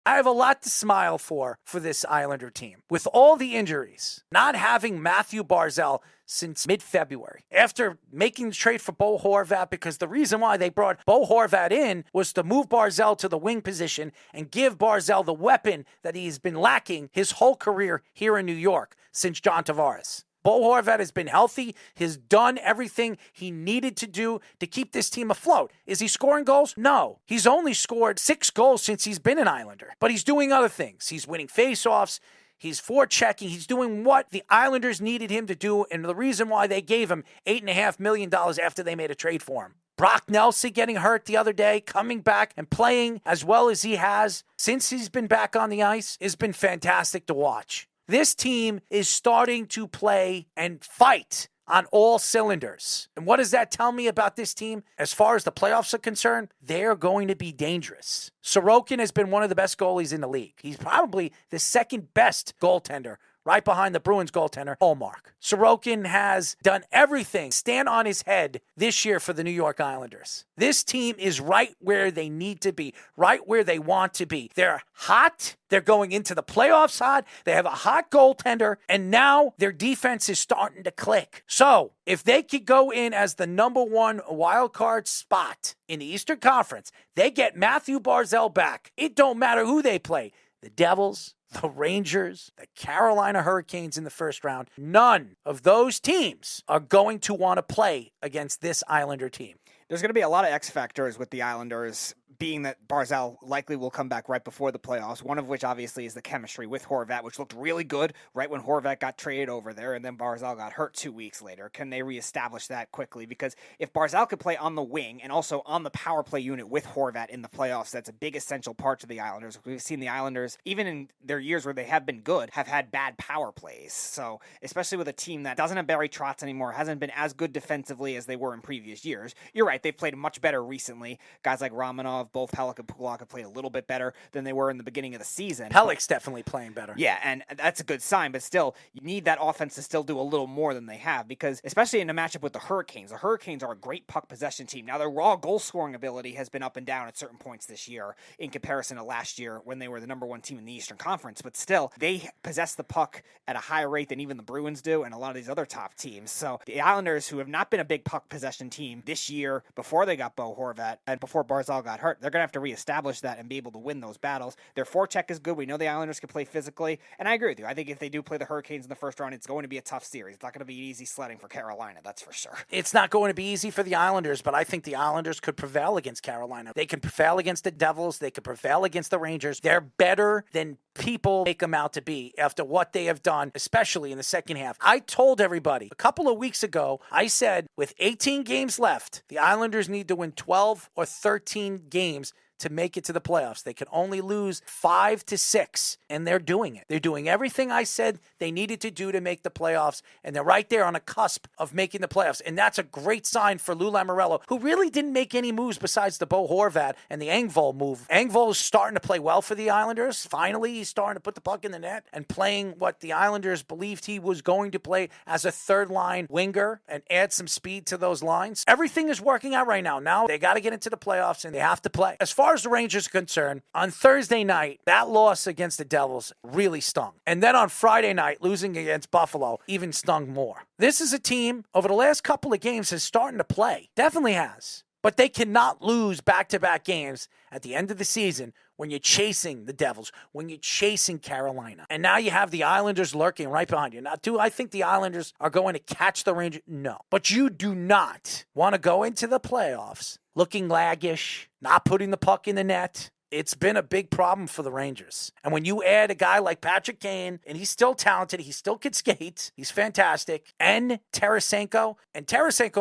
I have a lot to smile for this Islander team. With all the injuries, not having Mathew Barzal since mid-February, after making the trade for Bo Horvat, because the reason why they brought Bo Horvat in was to move Barzal to the wing position and give Barzal the weapon that he's been lacking his whole career here in New York since John Tavares. Bo Horvat has been healthy. He's done everything he needed to do to keep this team afloat. Is he scoring goals? No. He's only scored 6 goals since he's been an Islander. But he's doing other things. He's winning faceoffs. He's forechecking. He's doing what the Islanders needed him to do, and the reason why they gave him $8.5 million after they made a trade for him. Brock Nelson getting hurt the other day, coming back and playing as well as he has since he's been back on the ice has been fantastic to watch. This team is starting to play and fight on all cylinders. And what does that tell me about this team? As far as the playoffs are concerned, they're going to be dangerous. Sorokin has been one of the best goalies in the league. He's probably the second best goaltender, right behind the Bruins goaltender, Hallmark. Sorokin has done everything, stand on his head this year for the New York Islanders. This team is right where they need to be, right where they want to be. They're hot. They're going into the playoffs hot. They have a hot goaltender, and now their defense is starting to click. So if they could go in as the number 1 wild card spot in the Eastern Conference, they get Mathew Barzal back. It don't matter who they play. The Devils, the Rangers, the Carolina Hurricanes in the first round. None of those teams are going to want to play against this Islander team. There's going to be a lot of X factors with the Islanders, being that Barzal likely will come back right before the playoffs, one of which obviously is the chemistry with Horvat, which looked really good right when Horvat got traded over there, and then Barzal got hurt 2 weeks later. Can they reestablish that quickly? Because if Barzal could play on the wing and also on the power play unit with Horvat in the playoffs, that's a big essential part to the Islanders. We've seen the Islanders, even in their years where they have been good, have had bad power plays. So especially with a team that doesn't have Barry Trotz anymore, hasn't been as good defensively as they were in previous years. You're right, they've played much better recently. Guys like Romanov, both Pelech and Pulock have played a little bit better than they were in the beginning of the season. Pelech's definitely playing better. Yeah, and that's a good sign, but still, you need that offense to still do a little more than they have, because especially in a matchup with the Hurricanes are a great puck possession team. Now, their raw goal-scoring ability has been up and down at certain points this year in comparison to last year when they were the number 1 team in the Eastern Conference, but still, they possess the puck at a higher rate than even the Bruins do and a lot of these other top teams. So the Islanders, who have not been a big puck possession team this year before they got Bo Horvat and before Barzal got hurt, they're going to have to reestablish that and be able to win those battles. Their forecheck is good. We know the Islanders can play physically, and I agree with you. I think if they do play the Hurricanes in the first round, it's going to be a tough series. It's not going to be easy sledding for Carolina, that's for sure. It's not going to be easy for the Islanders, but I think the Islanders could prevail against Carolina. They can prevail against the Devils. They could prevail against the Rangers. They're better than people make them out to be after what they have done, especially in the second half. I told everybody a couple of weeks ago, I said with 18 games left, the Islanders need to win 12 or 13 games to make it to the playoffs. They can only lose 5 to 6, and they're doing it. They're doing everything I said they needed to do to make the playoffs, and they're right there on a cusp of making the playoffs. And that's a great sign for Lou Lamoriello, who really didn't make any moves besides the Bo Horvat and the Engvall move. Engvall is starting to play well for the Islanders. Finally, he's starting to put the puck in the net and playing what the Islanders believed he was going to play as a third-line winger and add some speed to those lines. Everything is working out right now. Now they got to get into the playoffs, and they have to play. As far as the Rangers are concerned, on Thursday night, that loss against the Devils really stung. And then on Friday night, losing against Buffalo even stung more. This is a team over the last couple of games is starting to play. Definitely has. But they cannot lose back-to-back games at the end of the season when you're chasing the Devils, when you're chasing Carolina. And now you have the Islanders lurking right behind you. Now, do I think the Islanders are going to catch the Rangers? No. But you do not want to go into the playoffs looking laggish, not putting the puck in the net. It's been a big problem for the Rangers. And when you add a guy like Patrick Kane, and he's still talented, he still can skate, he's fantastic, and Tarasenko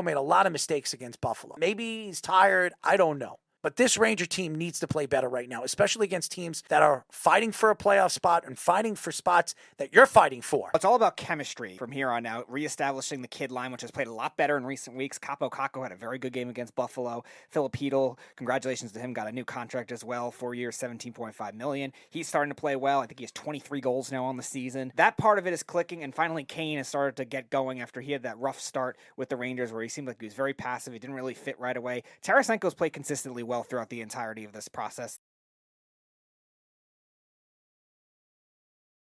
made a lot of mistakes against Buffalo. Maybe he's tired, I don't know. But this Ranger team needs to play better right now, especially against teams that are fighting for a playoff spot and fighting for spots that you're fighting for. It's all about chemistry from here on out, reestablishing the kid line, which has played a lot better in recent weeks. Capo Caco had a very good game against Buffalo. Filipino, congratulations to him, got a new contract as well, 4 years, $17.5 million. He's starting to play well. I think he has 23 goals now on the season. That part of it is clicking, and finally Kane has started to get going after he had that rough start with the Rangers where he seemed like he was very passive. He didn't really fit right away. Tarasenko's played consistently well throughout the entirety of this process.